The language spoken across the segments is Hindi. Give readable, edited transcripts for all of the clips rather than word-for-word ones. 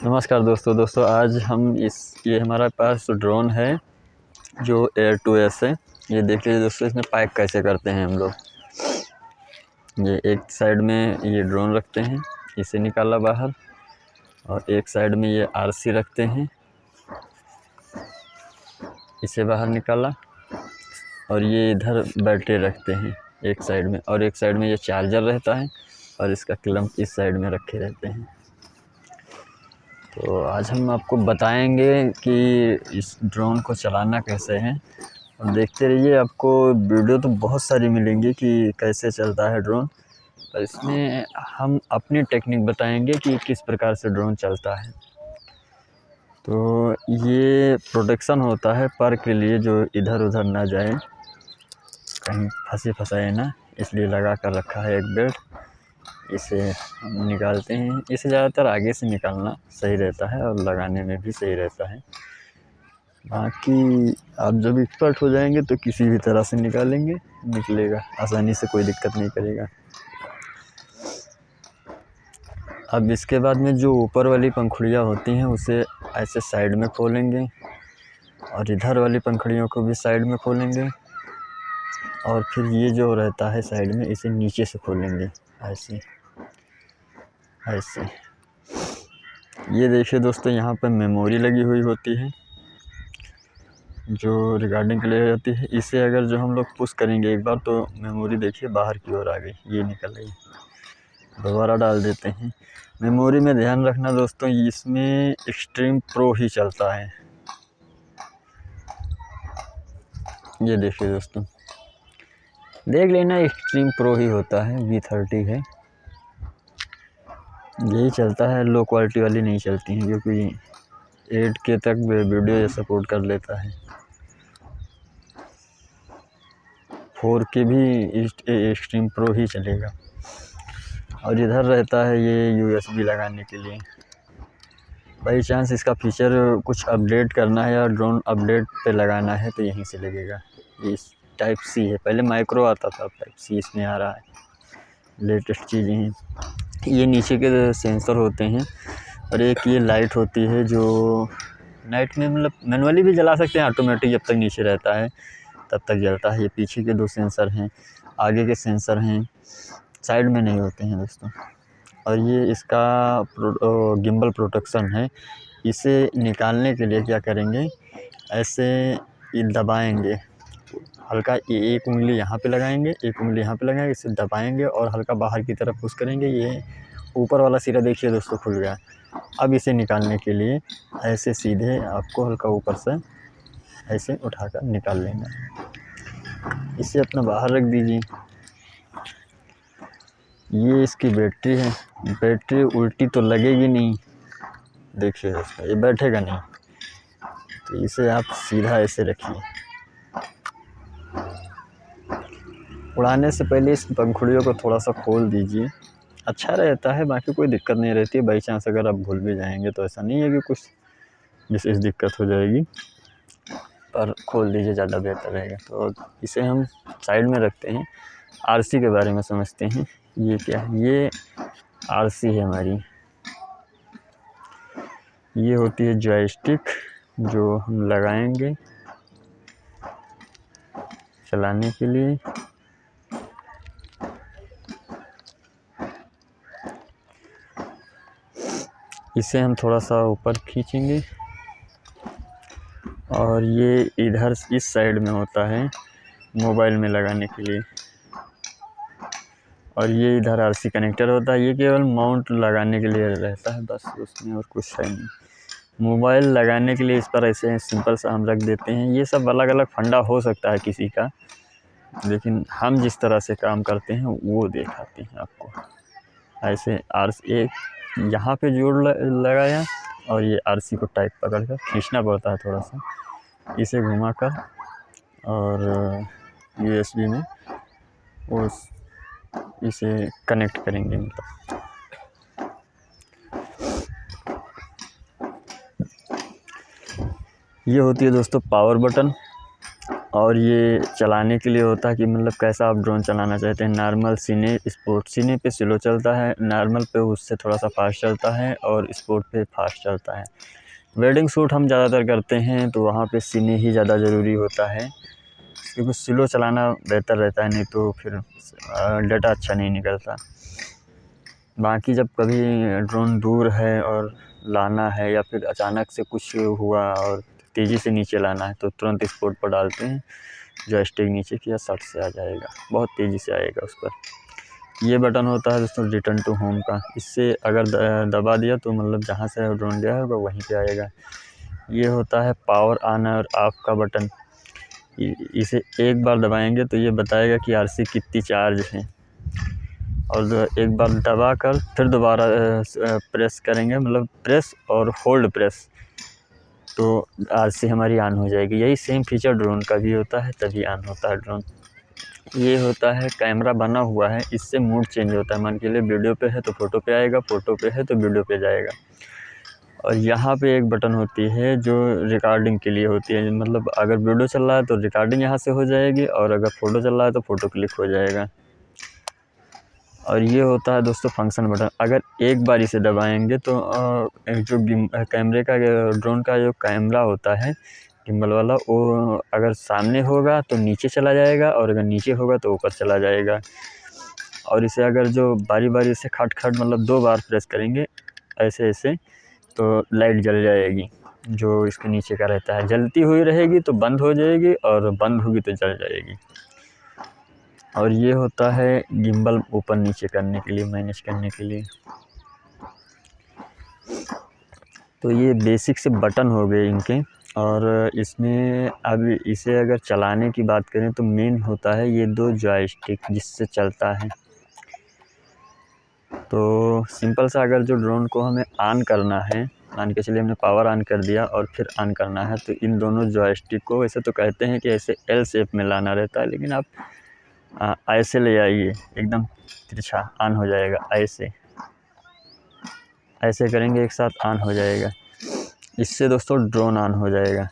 नमस्कार दोस्तों आज हम ये हमारे पास ड्रोन है जो Air 2S है। ये देखिए दोस्तों, इसमें पैक कैसे करते हैं हम लोग। ये एक साइड में ये ड्रोन रखते हैं, इसे निकाला बाहर, और एक साइड में ये RC रखते हैं, इसे बाहर निकाला, और ये इधर बैटरी रखते हैं एक साइड में, और एक साइड में ये चार्जर रहता है, और इसका क्लैंप इस साइड में रखे रहते हैं। तो आज हम आपको बताएंगे कि इस ड्रोन को चलाना कैसे है, और देखते रहिए। आपको वीडियो तो बहुत सारी मिलेंगी कि कैसे चलता है ड्रोन, और इसमें हम अपनी टेक्निक बताएंगे कि किस प्रकार से ड्रोन चलता है। तो ये प्रोटेक्शन होता है पर के लिए, जो इधर उधर ना जाए, कहीं फंसे फंसाए ना, इसलिए लगा कर रखा है एक बेल्ट। इसे हम निकालते हैं। इसे ज़्यादातर आगे से निकालना सही रहता है और लगाने में भी सही रहता है। बाकी आप जब एक्सपर्ट हो जाएंगे तो किसी भी तरह से निकालेंगे, निकलेगा आसानी से, कोई दिक्कत नहीं करेगा। अब इसके बाद में जो ऊपर वाली पंखुड़ियाँ होती हैं उसे ऐसे साइड में खोलेंगे, और इधर वाली पंखुड़ियों को भी साइड में खोलेंगे, और फिर ये जो रहता है साइड में, इसे नीचे से खोलेंगे ऐसे ऐसे। ये देखिए दोस्तों, यहाँ पर मेमोरी लगी हुई होती है जो रिकॉर्डिंग के लिए रहती है। इसे अगर जो हम लोग पुश करेंगे एक बार, तो मेमोरी देखिए बाहर की ओर आ गई, ये निकल गई। दोबारा डाल देते हैं। मेमोरी में ध्यान रखना दोस्तों, इसमें एक्सट्रीम प्रो ही चलता है। ये देखिए दोस्तों, देख लेना, एक्सट्रीम प्रो ही होता है, V30 है, यही चलता है। लो क्वालिटी वाली नहीं चलती हैं, क्योंकि 8K तक वीडियो सपोर्ट कर लेता है। 4K भी एक्सट्रीम प्रो ही चलेगा। और इधर रहता है ये USB लगाने के लिए। बाई चांस इसका फीचर कुछ अपडेट करना है या ड्रोन अपडेट पे लगाना है तो यहीं से लगेगा। ये टाइप C है, पहले माइक्रो आता था, टाइप C इसमें आ रहा है। लेटेस्ट चीज़ें हैं। ये नीचे के सेंसर होते हैं, और एक ये लाइट होती है जो नाइट में, मतलब मैनुअली भी जला सकते हैं, ऑटोमेटिक जब तक नीचे रहता है तब तक जलता है। ये पीछे के 2 सेंसर हैं, आगे के सेंसर हैं, साइड में नहीं होते हैं दोस्तों। और ये इसका गिम्बल प्रोटेक्शन है। इसे निकालने के लिए क्या करेंगे, ऐसे दबाएंगे हल्का, एक उंगली यहाँ पे लगाएंगे, एक उंगली यहाँ पे लगाएंगे, इसे दबाएंगे और हल्का बाहर की तरफ पुश करेंगे। ये ऊपर वाला सिरा देखिए दोस्तों खुल गया। अब इसे निकालने के लिए ऐसे सीधे आपको हल्का ऊपर से ऐसे उठाकर निकाल लेना है। इसे अपना बाहर रख दीजिए। ये इसकी बैटरी है। बैटरी उल्टी तो लगेगी नहीं, देखिए दोस्तों, ये बैठेगा नहीं, तो इसे आप सीधा ऐसे रखिए। उड़ाने से पहले इस पंखुड़ियों को थोड़ा सा खोल दीजिए, अच्छा रहता है, बाकी कोई दिक्कत नहीं रहती है। बाई चांस अगर आप भूल भी जाएंगे तो ऐसा नहीं है कि कुछ विशेष दिक्कत हो जाएगी, पर खोल दीजिए, ज़्यादा बेहतर रहेगा। तो इसे हम साइड में रखते हैं। RC के बारे में समझते हैं। ये क्या है, ये RC है हमारी। ये होती है जॉयस्टिक, जो हम लगाएंगे चलाने के लिए। इसे हम थोड़ा सा ऊपर खींचेंगे, और ये इधर इस साइड में होता है मोबाइल में लगाने के लिए, और ये इधर RC कनेक्टर होता है। ये केवल माउंट लगाने के लिए रहता है बस, उसमें और कुछ है नहीं। मोबाइल लगाने के लिए इस पर ऐसे सिंपल सा हम रख देते हैं। ये सब अलग अलग फंडा हो सकता है किसी का, लेकिन हम जिस तरह से काम करते हैं वो दिखाते हैं आपको। ऐसे एक यहाँ पे जोड़ लगाया, और ये RC को टाइट पकड़ कर खींचना पड़ता है थोड़ा सा, इसे घुमाकर, और USB में वो इसे कनेक्ट करेंगे। मतलब ये होती है दोस्तों पावर बटन। और ये चलाने के लिए होता है कि मतलब कैसा आप ड्रोन चलाना चाहते हैं। नॉर्मल सीने स्पोर्ट सीने पे स्लो चलता है, नॉर्मल पे उससे थोड़ा सा फास्ट चलता है और स्पोर्ट पे फास्ट चलता है। वेडिंग शूट हम ज़्यादातर करते हैं तो वहाँ पे सीने ही ज़्यादा ज़रूरी होता है, क्योंकि स्लो चलाना बेहतर रहता है, नहीं तो फिर डाटा अच्छा नहीं निकलता। बाकी जब कभी ड्रोन दूर है और लाना है या फिर अचानक से कुछ हुआ और तेज़ी से नीचे लाना है तो तुरंत स्पोर्ट पर डालते हैं, जॉयस्टिक नीचे किया शॉट से आ जाएगा, बहुत तेज़ी से आएगा उस पर। ये बटन होता है दोस्तों रिटर्न टू होम का, इससे अगर दबा दिया तो मतलब जहाँ से ड्रोन गया होगा वहीं पे आएगा। ये होता है पावर ऑन और ऑफ का बटन, इसे एक बार दबाएंगे तो ये बताएगा कि आरसी कितनी चार्ज है, और एक बार दबा कर फिर दोबारा प्रेस करेंगे, मतलब प्रेस और होल्ड प्रेस, तो आरसी हमारी ऑन हो जाएगी। यही सेम फीचर ड्रोन का भी होता है, तभी ऑन होता है ड्रोन। ये होता है कैमरा बना हुआ है, इससे मूड चेंज होता है। मान के लिए वीडियो पे है तो फ़ोटो पे आएगा, फ़ोटो पे है तो वीडियो पे जाएगा। और यहाँ पे एक बटन होती है जो रिकॉर्डिंग के लिए होती है, मतलब अगर वीडियो चल रहा है तो रिकॉर्डिंग यहाँ से हो जाएगी, और अगर फ़ोटो चल रहा है तो फ़ोटो क्लिक हो जाएगा। और ये होता है दोस्तों फंक्शन बटन, अगर एक बार इसे दबाएंगे तो जो कैमरे का ड्रोन का जो कैमरा होता है गिम्बल वाला, वो अगर सामने होगा तो नीचे चला जाएगा, और अगर नीचे होगा तो ऊपर चला जाएगा। और इसे अगर जो बारी बारी से खट खट मतलब 2 बार प्रेस करेंगे ऐसे ऐसे तो लाइट जल जाएगी, जो इसके नीचे का रहता है। जलती हुई रहेगी तो बंद हो जाएगी, और बंद होगी तो जल जाएगी। और ये होता है गिम्बल ऊपर नीचे करने के लिए, मैनेज करने के लिए। तो ये बेसिक से बटन हो गए इनके। और इसमें अब इसे अगर चलाने की बात करें तो मेन होता है ये 2 जॉयस्टिक जिससे चलता है। तो सिंपल सा अगर जो ड्रोन को हमें ऑन करना है, मान के चलिए हमने पावर ऑन कर दिया और फिर ऑन करना है, तो इन दोनों जॉयस्टिक को, वैसे तो कहते हैं कि ऐसे एल शेप में लाना रहता है, लेकिन आप ऐसे ले आइए, एकदम तिरछा ऑन हो जाएगा। ऐसे करेंगे एक साथ ऑन हो जाएगा, इससे दोस्तों ड्रोन ऑन हो जाएगा।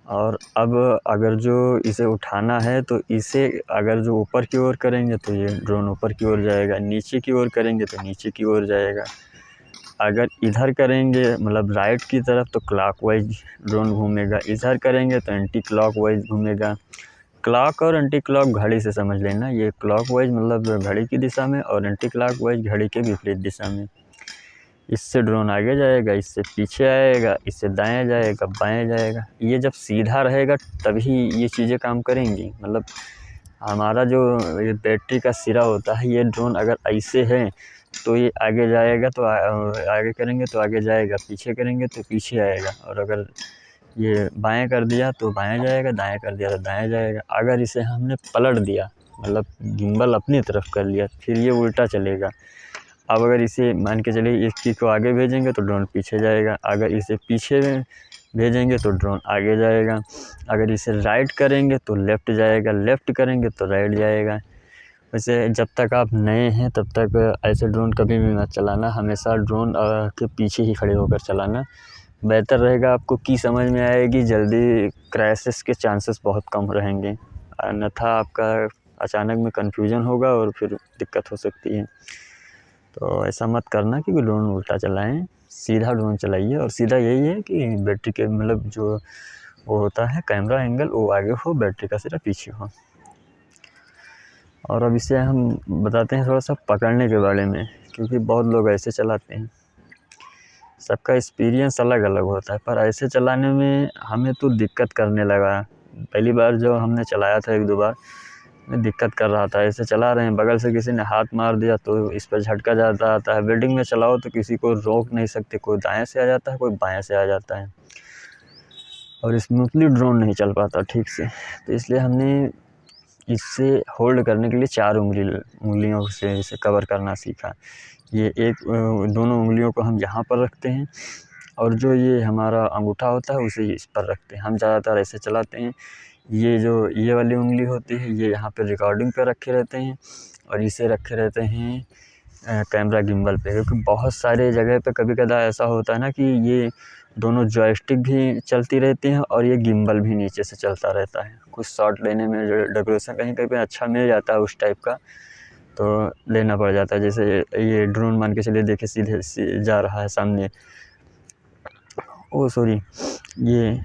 और अब अगर जो इसे उठाना है तो इसे अगर जो ऊपर की ओर करेंगे तो ये ड्रोन ऊपर की ओर जाएगा, नीचे की ओर करेंगे तो नीचे की ओर जाएगा। अगर इधर करेंगे मतलब राइट की तरफ तो क्लॉकवाइज ड्रोन घूमेगा, इधर करेंगे तो एंटी क्लॉकवाइज घूमेगा। क्लॉक और एंटी क्लॉक घड़ी से समझ लेना, ये क्लॉकवाइज मतलब घड़ी की दिशा में, और एंटी क्लॉकवाइज घड़ी के विपरीत दिशा में। इससे ड्रोन आगे जाएगा, इससे पीछे आएगा, इससे दाएं जाएगा, बाएं जाएगा। ये जब सीधा रहेगा तभी ये चीज़ें काम करेंगी। मतलब हमारा जो ये बैटरी का सिरा होता है, ये ड्रोन अगर ऐसे है तो ये आगे जाएगा, तो आगे करेंगे तो आगे जाएगा, पीछे करेंगे तो पीछे आएगा। और अगर ये बाएं कर दिया तो बाएं जाएगा, दाएं कर दिया तो दाएं जाएगा। अगर इसे हमने पलट दिया, मतलब गिम्बल अपनी तरफ कर लिया, फिर ये उल्टा चलेगा। अब अगर इसे मान के चलिए इस चीज़ को आगे भेजेंगे तो ड्रोन पीछे जाएगा, अगर इसे पीछे भेजेंगे तो ड्रोन आगे जाएगा। अगर इसे राइट करेंगे तो लेफ़्ट जाएगा, लेफ़्ट करेंगे तो राइट जाएगा। वैसे जब तक आप नए हैं तब तक ऐसे ड्रोन कभी भी मत चलाना, हमेशा ड्रोन के पीछे ही खड़े होकर चलाना बेहतर रहेगा। आपको की समझ में आएगी, जल्दी क्रैशेस के चांसेस बहुत कम रहेंगे, अन्यथा आपका अचानक में कन्फ्यूजन होगा और फिर दिक्कत हो सकती है। तो ऐसा मत करना कि ड्रोन उल्टा चलाएं, सीधा ड्रोन चलाइए। और सीधा यही है कि बैटरी के मतलब जो वो होता है कैमरा एंगल वो आगे हो, बैटरी का सिरा पीछे हो। और अब इसे हम बताते हैं थोड़ा सा पकड़ने के बारे में, क्योंकि बहुत लोग ऐसे चलाते हैं, सबका एक्सपीरियंस अलग अलग होता है। पर ऐसे चलाने में हमें तो दिक्कत करने लगा। पहली बार जो हमने चलाया था 1-2 बार में दिक्कत कर रहा था। ऐसे चला रहे हैं, बगल से किसी ने हाथ मार दिया तो इस पर झटका जाता आता है। बिल्डिंग में चलाओ तो किसी को रोक नहीं सकते, कोई दाएं से आ जाता है, कोई बाएं से आ जाता है, और स्मूथली ड्रोन नहीं चल पाता ठीक से। तो इसलिए हमने इससे होल्ड करने के लिए 4 उंगलियों से इसे कवर करना सीखा। ये दोनों उंगलियों को हम यहाँ पर रखते हैं, और जो ये हमारा अंगूठा होता है उसे इस पर रखते हैं। हम ज़्यादातर ऐसे चलाते हैं। ये वाली उंगली होती है, ये यहाँ पे रिकॉर्डिंग पे रखे रहते हैं, और इसे रखे रहते हैं कैमरा गिम्बल पे। क्योंकि बहुत सारे जगह पे कभी कदा ऐसा होता है ना कि ये दोनों जॉयस्टिक भी चलती रहती हैं और ये गिम्बल भी नीचे से चलता रहता है। कुछ शॉट लेने में जो डेकोरेशन कहीं कहीं पे अच्छा मिल जाता है उस टाइप का तो लेना पड़ जाता है। जैसे ये ड्रोन मान के चलिए, देखिए सीधे जा रहा है सामने, ओ सॉरी, ये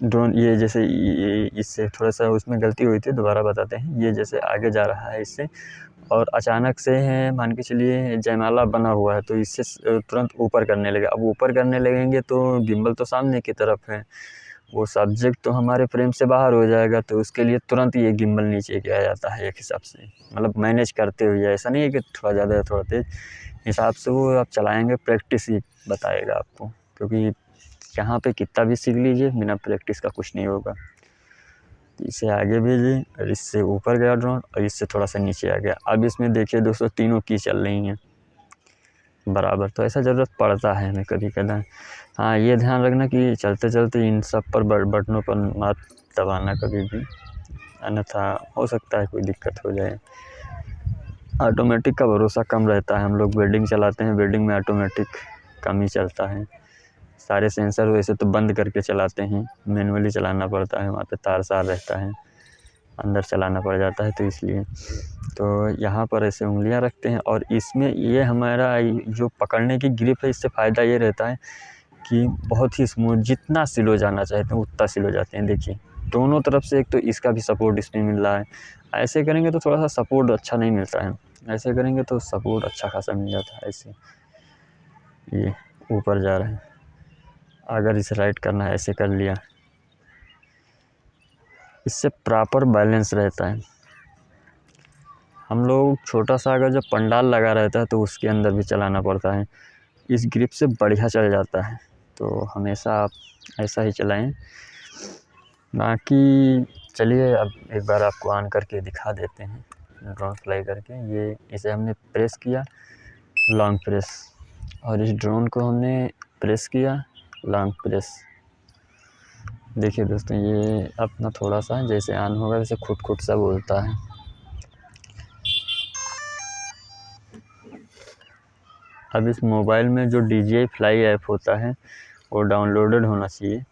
ड्रोन ये जैसे ये इससे थोड़ा सा उसमें गलती हुई थी, दोबारा बताते हैं। ये जैसे आगे जा रहा है इससे, और अचानक से है मान के चलिए जयमाला बना हुआ है तो इससे तुरंत ऊपर करने लगे। अब ऊपर करने लगेंगे तो गिम्बल तो सामने की तरफ है, वो सब्जेक्ट तो हमारे फ्रेम से बाहर हो जाएगा, तो उसके लिए तुरंत ये गिम्बल नीचे किया जाता है एक हिसाब से, मतलब मैनेज करते हुए। ऐसा नहीं है कि थोड़ा ज़्यादा थोड़ा तेज़, हिसाब से वो आप चलाएँगे, प्रैक्टिस ही बताएगा आपको, क्योंकि यहाँ पे कितना भी सीख लीजिए बिना प्रैक्टिस का कुछ नहीं होगा। इसे आगे भेजिए और इससे ऊपर गया ड्रोन और इससे थोड़ा सा नीचे आ गया। अब इसमें देखिए दोस्तों तीनों की चल रही हैं बराबर, तो ऐसा ज़रूरत पड़ता है हमें कभी कदा। हाँ, ये ध्यान रखना कि चलते चलते इन सब पर बटनों पर मत दबाना कभी भी, अन्यथा हो सकता है कोई दिक्कत हो जाए। ऑटोमेटिक का भरोसा कम रहता है, हम लोग वेल्डिंग चलाते हैं, वेल्डिंग में ऑटोमेटिक कम ही चलता है। सारे सेंसर वैसे तो बंद करके चलाते हैं, मैनुअली चलाना पड़ता है, वहाँ पे तार सार रहता है, अंदर चलाना पड़ जाता है, तो इसलिए तो यहाँ पर ऐसे उंगलियाँ रखते हैं। और इसमें ये हमारा जो पकड़ने की ग्रिप है, इससे फ़ायदा ये रहता है कि बहुत ही स्मूथ, जितना स्लो जाना चाहते हैं उतना स्लो जाते हैं। देखिए दोनों तरफ से, एक तो इसका भी सपोर्ट इसमें मिल रहा है, ऐसे करेंगे तो थोड़ा सा सपोर्ट अच्छा नहीं मिलता है, ऐसे करेंगे तो सपोर्ट अच्छा खासा मिल जाता है। ऐसे ये ऊपर जा रहा है, अगर इसे राइट करना है ऐसे कर लिया, इससे प्रॉपर बैलेंस रहता है। हम लोग छोटा सा अगर जब पंडाल लगा रहता है तो उसके अंदर भी चलाना पड़ता है, इस ग्रिप से बढ़िया चल जाता है, तो हमेशा आप ऐसा ही चलाएं। बाकी चलिए अब एक बार आपको ऑन करके दिखा देते हैं, ड्रोन फ्लाई करके। ये इसे हमने प्रेस किया, लॉन्ग प्रेस, और इस ड्रोन को हमने प्रेस किया, लॉन्ग प्रेस। देखिए दोस्तों ये अपना थोड़ा सा जैसे ऑन होगा वैसे खुद खुद सा बोलता है। अब इस मोबाइल में जो DJI फ्लाई ऐप होता है वो डाउनलोडेड होना चाहिए।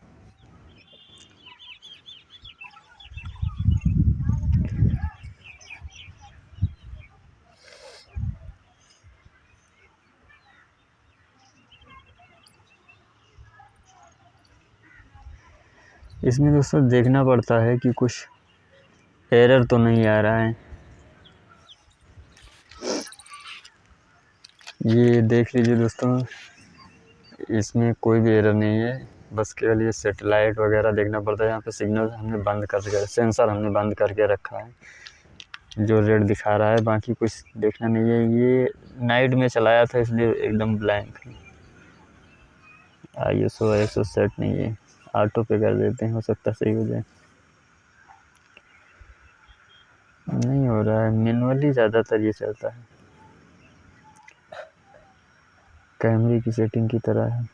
इसमें दोस्तों देखना पड़ता है कि कुछ एरर तो नहीं आ रहा है, ये देख लीजिए दोस्तों, इसमें कोई भी एरर नहीं है, बस केवल ये सेटेलाइट वगैरह देखना पड़ता है। यहाँ पे सिग्नल हमने बंद कर दिया, सेंसर हमने बंद करके रखा है जो रेड दिखा रहा है, बाकी कुछ देखना नहीं है। ये नाइट में चलाया था इसलिए एकदम ब्लैंक है, ISO सेट नहीं है, ऑटो पे कर देते हैं, हो सकता है सही हो जाए। नहीं हो रहा है, मैनुअली ज़्यादातर ये चलता है, कैमरे की सेटिंग की तरह है।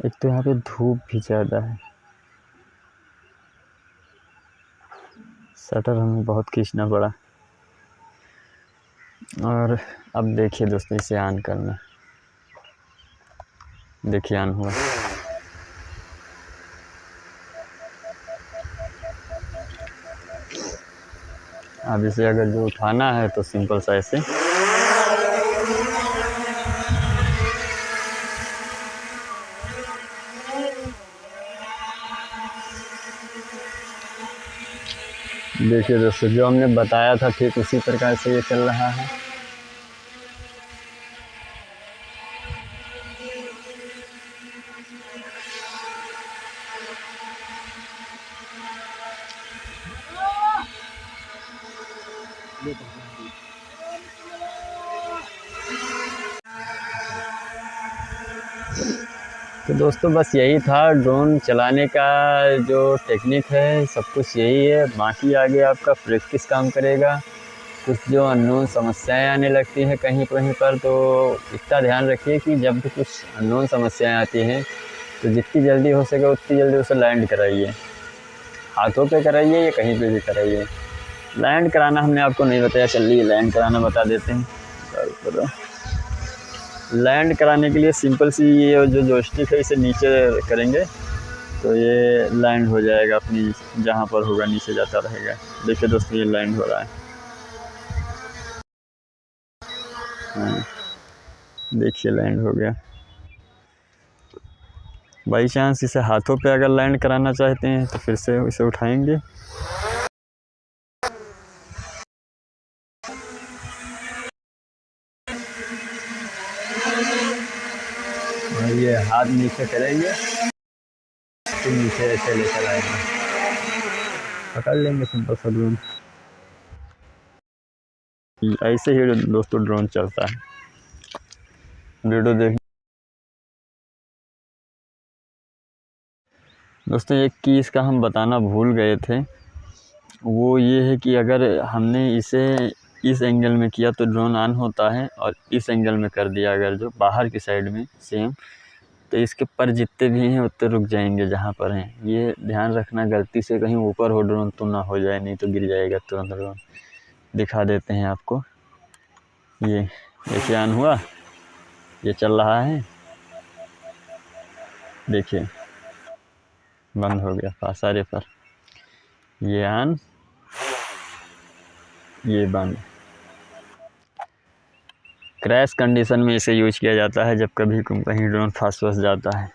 एक तो यहाँ पे धूप भी ज़्यादा है, शटर हमें बहुत खींचना पड़ा। और अब देखिए दोस्तों इसे ऑन करना, देखिए ऑन हुआ। अब इसे अगर जो उठाना है तो सिंपल सा ऐसे, देखिए दोस्तों जो हमने बताया था ठीक उसी प्रकार से ये चल रहा है। तो दोस्तों बस यही था ड्रोन चलाने का जो टेक्निक है, सब कुछ यही है। बाकी आगे आपका प्रैक्टिस काम करेगा। कुछ जो अननोन समस्याएं आने लगती हैं कहीं पर, तो इतना ध्यान रखिए कि जब भी कुछ अननोन समस्याएं आती हैं तो जितनी जल्दी हो सके उतनी जल्दी उसे लैंड कराइए। हाथों पे कराइए या कहीं पे भी कराइए। लैंड कराना हमने आपको नहीं बताया, चलिए लैंड कराना बता देते हैं। लैंड कराने के लिए सिंपल सी ये जो जॉयस्टिक है इसे नीचे करेंगे तो ये लैंड हो जाएगा अपनी जहाँ पर होगा, नीचे जाता रहेगा। देखिए दोस्तों ये लैंड हो रहा है। हाँ, देखिए लैंड हो गया। बाई चांस इसे हाथों पे अगर लैंड कराना चाहते हैं तो फिर से इसे उठाएंगे। और ये हाथ नीचे करेंगे तो नीचे ऐसे लेकर आएंगे, पकड़ लेंगे सिंपल सा ड्रोन। ऐसे ही दोस्तों ड्रोन चलता है। वीडियो देख दोस्तों, एक चीज़ का हम बताना भूल गए थे, वो ये है कि अगर हमने इसे इस एंगल में किया तो ड्रोन ऑन होता है, और इस एंगल में कर दिया अगर जो बाहर की साइड में सेम, तो इसके पर जितने भी हैं उतने रुक जाएंगे जहाँ पर हैं। ये ध्यान रखना, गलती से कहीं ऊपर हो ड्रोन तो ना हो जाए, नहीं तो गिर जाएगा तुरंत ड्रोन। दिखा देते हैं आपको। ये देखिए ऑन हुआ, ये चल रहा है, देखिए बंद हो गया सारे पर। ये ऑन, ये बंद। क्रैश कंडीशन में इसे यूज किया जाता है जब कभी कहीं ड्रोन फंस जाता है।